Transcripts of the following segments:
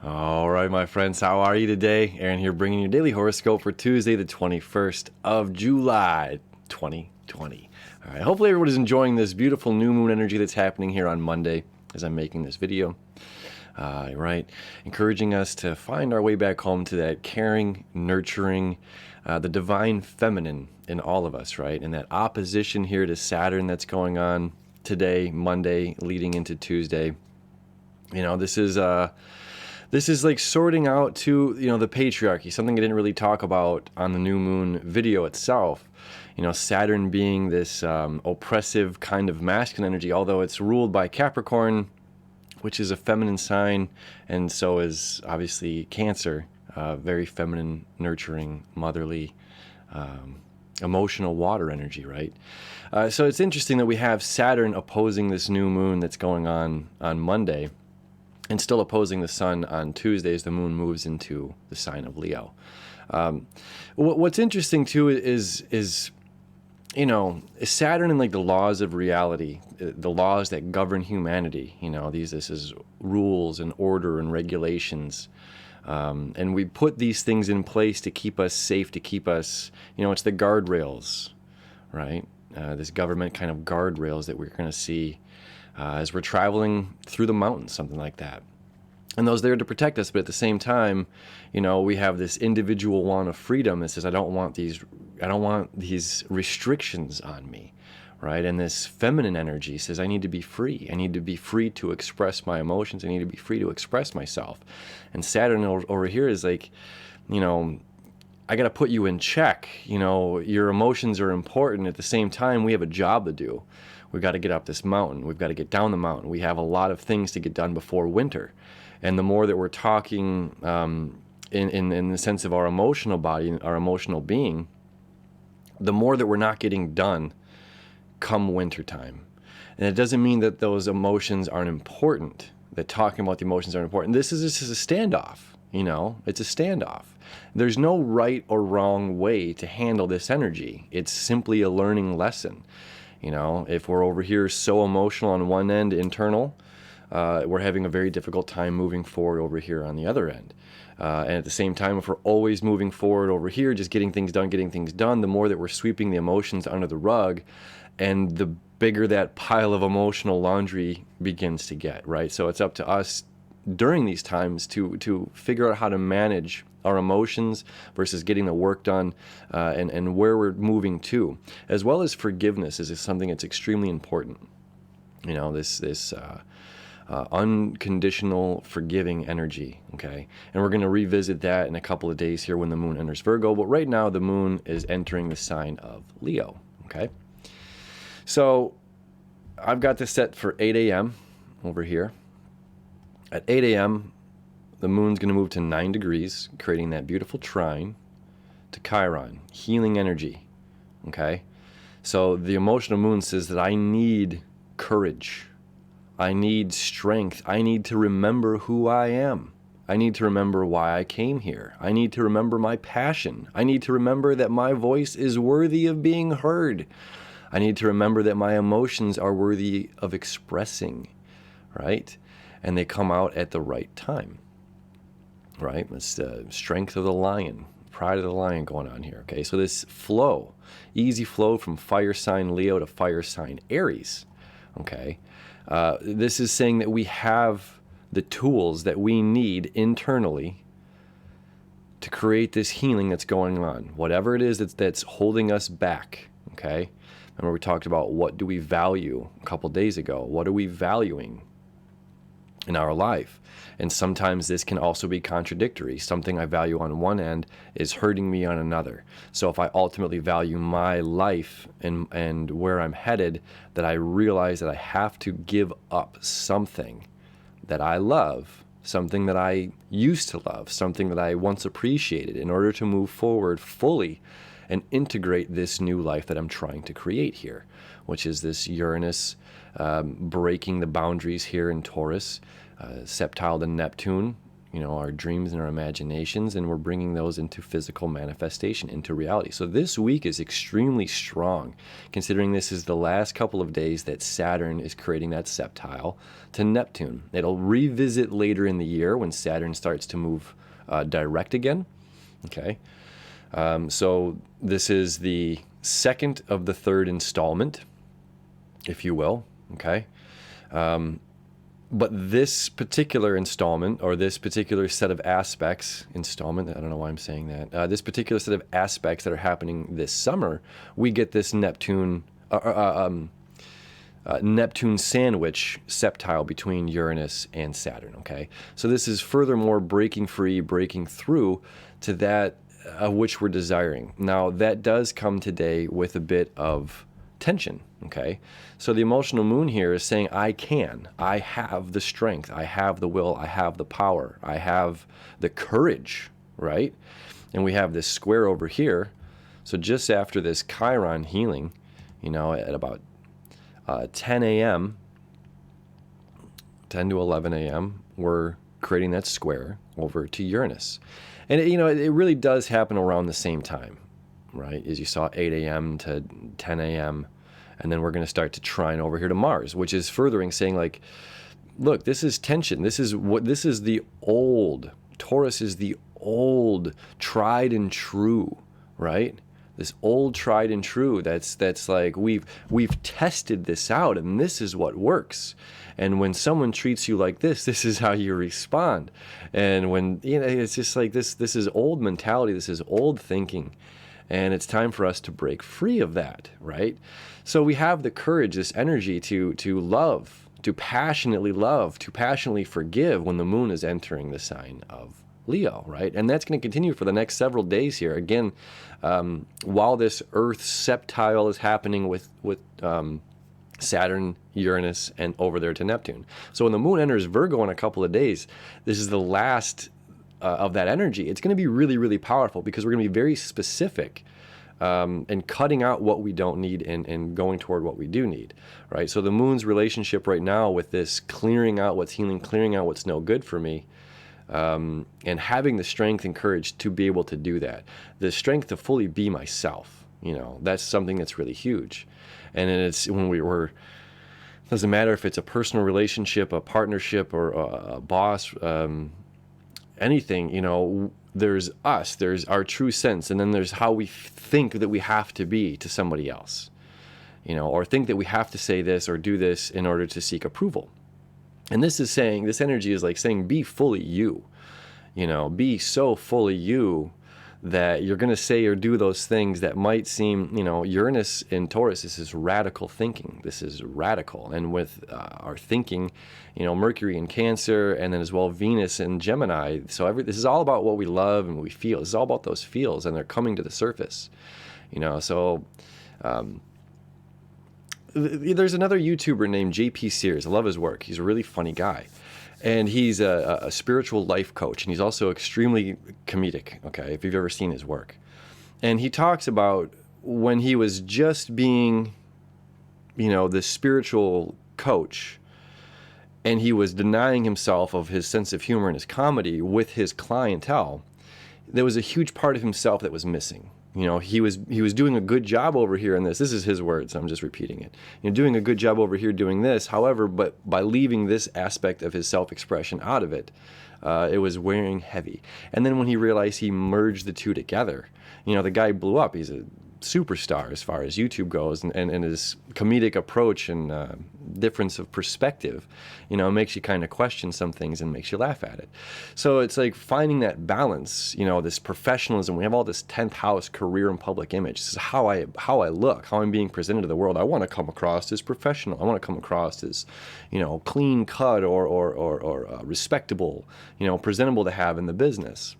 All right, my friends, how are you today? Aaron here, bringing your daily horoscope for Tuesday, the 21st of July, 2020. All right, hopefully everybody's enjoying this beautiful new moon energy that's happening here on Monday as I'm making this video. Right, encouraging us to find our way back home to that caring, nurturing, the divine feminine in all of us, right? And that opposition here to Saturn that's going on today, Monday, leading into Tuesday. You know, this is like sorting out to, the patriarchy, something I didn't really talk about on the new moon video itself. You know, Saturn being this oppressive kind of masculine energy, although it's ruled by Capricorn, which is a feminine sign, and so is obviously Cancer, very feminine, nurturing, motherly, emotional water energy, right? So it's interesting that we have Saturn opposing this new moon that's going on Monday, and still opposing the sun on Tuesday as the moon moves into the sign of Leo. What's interesting too is Saturn and like the laws of reality, the laws that govern humanity. This is rules and order and regulations, and we put these things in place to keep us safe, to keep us, it's the guardrails, right? This government kind of guardrails that we're going to see as we're traveling through the mountains, something like that. And those there to protect us, but at the same time, we have this individual want of freedom that says, I don't want these restrictions on me, right? And this feminine energy says, I need to be free. I need to be free to express my emotions. I need to be free to express myself. And Saturn over here is like, I got to put you in check. Your emotions are important. At the same time, we have a job to do. We've got to get up this mountain. We've got to get down the mountain. We have a lot of things to get done before winter. And the more that we're talking in the sense of our emotional body, our emotional being, the more that we're not getting done come wintertime. And it doesn't mean that those emotions aren't important, that talking about the emotions aren't important. This is just a standoff, it's a standoff. There's no right or wrong way to handle this energy. It's simply a learning lesson. If we're over here so emotional on one end, internal, we're having a very difficult time moving forward over here on the other end. And at the same time, if we're always moving forward over here, just getting things done, the more that we're sweeping the emotions under the rug, and the bigger that pile of emotional laundry begins to get, right? So it's up to us during these times to figure out how to manage our emotions versus getting the work done, and where we're moving to, as well as forgiveness is something that's extremely important. This unconditional forgiving energy, okay? And we're going to revisit that in a couple of days here when the moon enters Virgo, but right now the moon is entering the sign of Leo, okay? So I've got this set for 8 a.m. over here. At 8 a.m., the moon's going to move to 9 degrees, creating that beautiful trine to Chiron, healing energy, okay? So the emotional moon says that I need courage. I need strength. I need to remember who I am. I need to remember why I came here. I need to remember my passion. I need to remember that my voice is worthy of being heard. I need to remember that my emotions are worthy of expressing, right? And they come out at the right time, right? It's the strength of the lion, pride of the lion going on here, okay? So this flow, easy flow from fire sign Leo to fire sign Aries, okay? This is saying that we have the tools that we need internally to create this healing that's going on, whatever it is that's holding us back, okay? Remember we talked about what do we value a couple days ago? What are we valuing in our life? And sometimes this can also be contradictory. Something I value on one end is hurting me on another. So if I ultimately value my life and where I'm headed, that I realize that I have to give up something that I love, something that I used to love, something that I once appreciated, in order to move forward fully and integrate this new life that I'm trying to create here, which is this Uranus breaking the boundaries here in Taurus, septile to Neptune, our dreams and our imaginations, and we're bringing those into physical manifestation, into reality. So this week is extremely strong, considering this is the last couple of days that Saturn is creating that septile to Neptune. It'll revisit later in the year when Saturn starts to move direct again. Okay. So this is the second of the third installment, if you will. Okay. But this particular installment, or this particular set of aspects, installment, I don't know why I'm saying that, this particular set of aspects that are happening this summer, we get this Neptune sandwich septile between Uranus and Saturn, okay? So this is furthermore breaking free, breaking through to that which we're desiring. Now, that does come today with a bit of tension, okay? So the emotional moon here is saying, I have the strength, I have the will, I have the power, I have the courage, right? And we have this square over here. So just after this Chiron healing, at about 10 a.m., 10 to 11 a.m., we're creating that square over to Uranus. And, it really does happen around the same time, right? As you saw, 8 a.m. to 10 a.m., and then we're going to start to trine over here to Mars, which is furthering saying, like, look, this is tension. This is the old. Taurus is the old, tried and true, right? This old, tried and true. That's like we've tested this out, and this is what works. And when someone treats you like this is how you respond. And when it's just like this is old mentality. This is old thinking. And it's time for us to break free of that, right? So we have the courage, this energy to love, to passionately forgive when the moon is entering the sign of Leo, right? And that's going to continue for the next several days here. Again, while this Earth septile is happening with Saturn, Uranus, and over there to Neptune. So when the moon enters Virgo in a couple of days, this is the last of that energy. It's going to be really, really powerful because we're going to be very specific and cutting out what we don't need and going toward what we do need, right? So the moon's relationship right now with this clearing out what's healing, clearing out what's no good for me, and having the strength and courage to be able to do that, the strength to fully be myself, that's something that's really huge. And it's when doesn't matter if it's a personal relationship, a partnership, or a boss, anything, there's us, there's our true sense, and then there's how we think that we have to be to somebody else, or think that we have to say this or do this in order to seek approval. And this energy is like saying, be fully you, be so fully you that you're going to say or do those things that might seem, Uranus in Taurus, this is radical thinking. This is radical. And with our thinking, Mercury in Cancer, and then as well Venus in Gemini. So this is all about what we love and what we feel. This is all about those feels, and they're coming to the surface, So there's another YouTuber named JP Sears. I love his work. He's a really funny guy. And he's a spiritual life coach, and he's also extremely comedic, okay, if you've ever seen his work. And he talks about when he was just being, the spiritual coach, and he was denying himself of his sense of humor and his comedy with his clientele, there was a huge part of himself that was missing. He was doing a good job over here in this. This is his words. I'm just repeating it. Doing a good job over here doing this. However, but by leaving this aspect of his self-expression out of it, it was wearing heavy. And then when he realized he merged the two together, the guy blew up. He's a superstar as far as YouTube goes, and his comedic approach and difference of perspective, makes you kind of question some things and makes you laugh at it. So it's like finding that balance, this professionalism. We have all this 10th house career and public image. This is how I look, how I'm being presented to the world. I want to come across as professional. I want to come across as, clean cut or respectable, presentable to have in the business.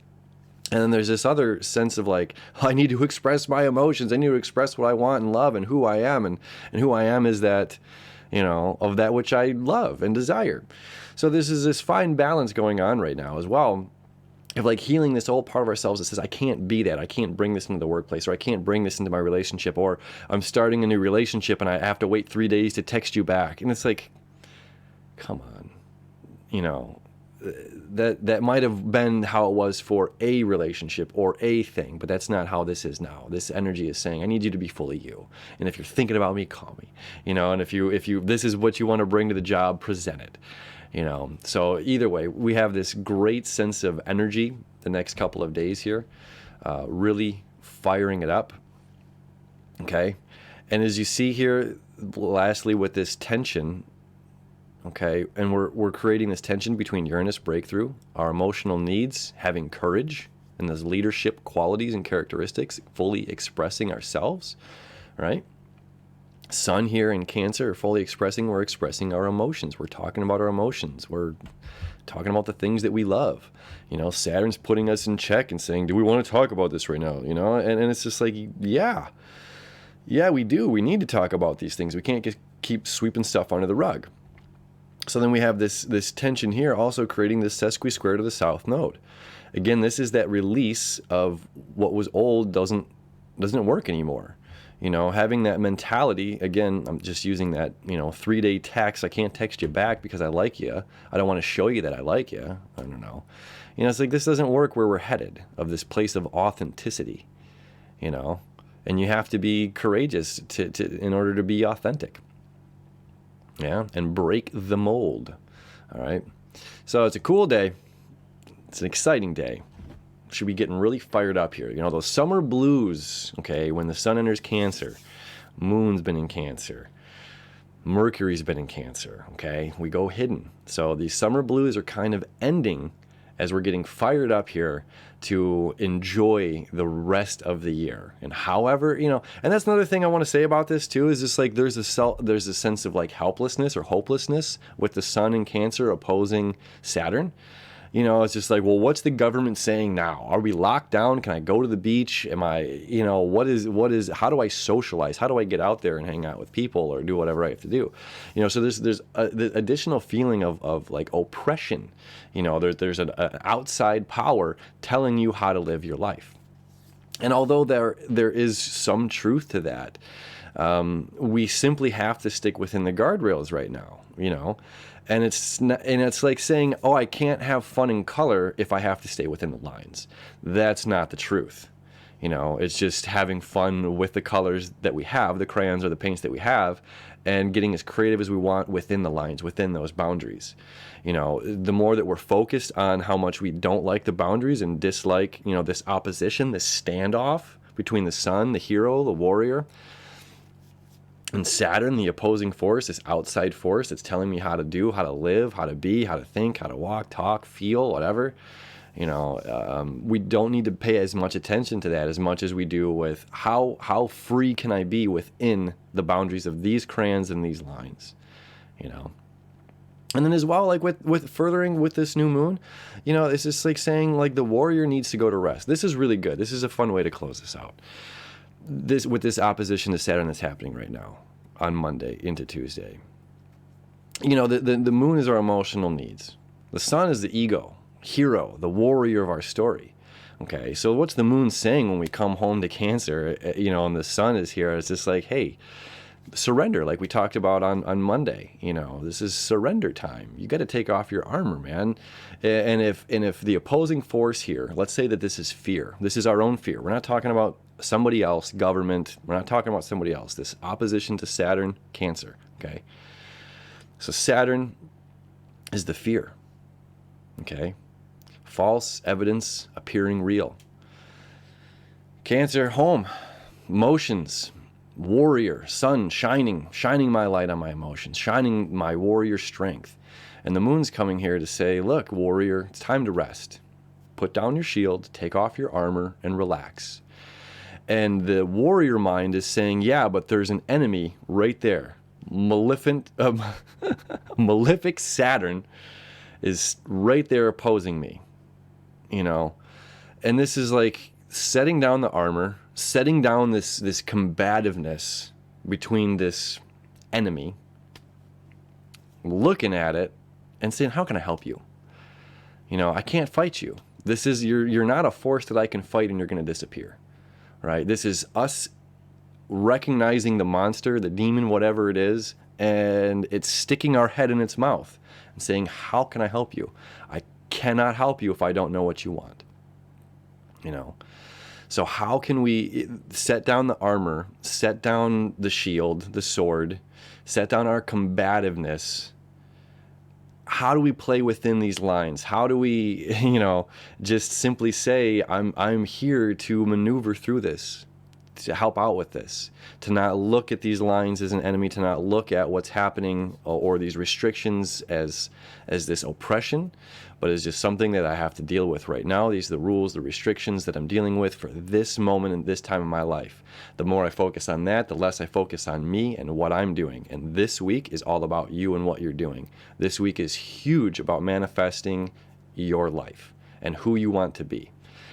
And then there's this other sense of like, I need to express my emotions. I need to express what I want and love and who I am. And who I am is that, of that which I love and desire. So this is this fine balance going on right now as well, of like healing this old part of ourselves that says, I can't be that. I can't bring this into the workplace, or I can't bring this into my relationship, or I'm starting a new relationship and I have to wait 3 days to text you back. And it's like, come on, that might have been how it was for a relationship or a thing, but that's not how this is now. This energy is saying, I need you to be fully you. And if you're thinking about me, call me. And if you this is what you want to bring to the job, present it. So either way, we have this great sense of energy the next couple of days here, really firing it up. Okay. And as you see here, lastly, with this tension, okay, and we're creating this tension between Uranus breakthrough, our emotional needs, having courage, and those leadership qualities and characteristics, fully expressing ourselves, right? Sun here in Cancer, fully expressing, we're expressing our emotions. We're talking about our emotions. We're talking about the things that we love. Saturn's putting us in check and saying, do we want to talk about this right now? And it's just like, yeah, we do. We need to talk about these things. We can't just keep sweeping stuff under the rug. So then we have this tension here also creating this sesqui-square to the south node. Again, this is that release of what was old doesn't work anymore. Having that mentality, again, I'm just using that, 3-day text. I can't text you back because I like you. I don't want to show you that I like you. I don't know. It's like this doesn't work where we're headed, of this place of authenticity, and you have to be courageous in order to be authentic. Yeah, and break the mold. All right. So it's a cool day. It's an exciting day. Should be getting really fired up here. Those summer blues, okay, when the sun enters Cancer, moon's been in Cancer, Mercury's been in Cancer, okay? We go hidden. So these summer blues are kind of ending as we're getting fired up here to enjoy the rest of the year. And however, and that's another thing I want to say about this too, is just like there's a sense of like helplessness or hopelessness with the sun in Cancer opposing Saturn. It's just like, well, what's the government saying now? Are we locked down? Can I go to the beach? Am I, how do I socialize? How do I get out there and hang out with people or do whatever I have to do? So there's the additional feeling of like oppression. There's an outside power telling you how to live your life. And although there is some truth to that, we simply have to stick within the guardrails right now, And it's like saying, oh, I can't have fun in color if I have to stay within the lines. That's not the truth. It's just having fun with the colors that we have, the crayons or the paints that we have, and getting as creative as we want within the lines, within those boundaries. The more that we're focused on how much we don't like the boundaries and dislike, this opposition, this standoff between the sun, the hero, the warrior, and Saturn, the opposing force, this outside force that's telling me how to do, how to live, how to be, how to think, how to walk, talk, feel, whatever. We don't need to pay as much attention to that as much as we do with how free can I be within the boundaries of these crayons and these lines, And then as well, like with furthering with this new moon, it's just like saying like the warrior needs to go to rest. This is really good. This is a fun way to close this out. With this opposition to Saturn that's happening right now on Monday into Tuesday. The moon is our emotional needs. The sun is the ego, hero, the warrior of our story. Okay, so what's the moon saying when we come home to Cancer, and the sun is here? It's just like, hey, surrender, like we talked about on Monday. This is surrender time. You got to take off your armor, man. And if the opposing force here, let's say that this is fear. This is our own fear. We're not talking about somebody else, government. We're not talking about somebody else. This opposition to Saturn, Cancer. Okay. So Saturn is the fear. Okay. False evidence appearing real. Cancer, home, emotions, warrior, sun shining my light on my emotions, shining my warrior strength. And the moon's coming here to say, look, warrior, it's time to rest. Put down your shield, take off your armor, and relax. And the warrior mind is saying, yeah, but there's an enemy right there. Malefic Saturn is right there opposing me, And this is like setting down the armor, setting down this combativeness between this enemy, looking at it and saying, how can I help you? I can't fight you. This is, you're not a force that I can fight and you're going to disappear. Right? This is us recognizing the monster, the demon, whatever it is, and it's sticking our head in its mouth and saying, how can I help you? I cannot help you if I don't know what you want. You know, so how can we set down the armor, set down the shield, the sword, set down our combativeness? How do we play within these lines? How do we, just simply say, I'm here to maneuver through this, to help out with this, to not look at these lines as an enemy, to not look at what's happening or these restrictions as this oppression, but as just something that I have to deal with right now. These are the rules, the restrictions that I'm dealing with for this moment and this time in my life. The more I focus on that, the less I focus on me and what I'm doing. And this week is all about you and what you're doing. This week is huge about manifesting your life and who you want to be,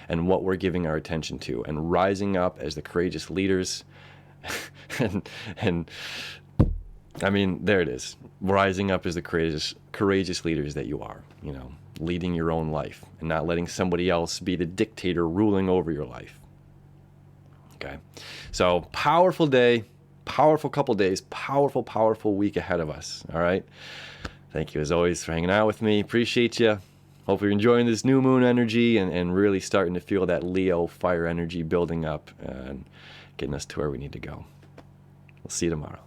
and what we're giving our attention to, and rising up as the courageous leaders. and I mean, there it is. Rising up as the courageous leaders that you are, leading your own life and not letting somebody else be the dictator ruling over your life. Okay. So powerful day, powerful couple days, powerful week ahead of us. All right. Thank you as always for hanging out with me. Appreciate you. Hope you're enjoying this new moon energy and really starting to feel that Leo fire energy building up and getting us to where we need to go. We'll see you tomorrow.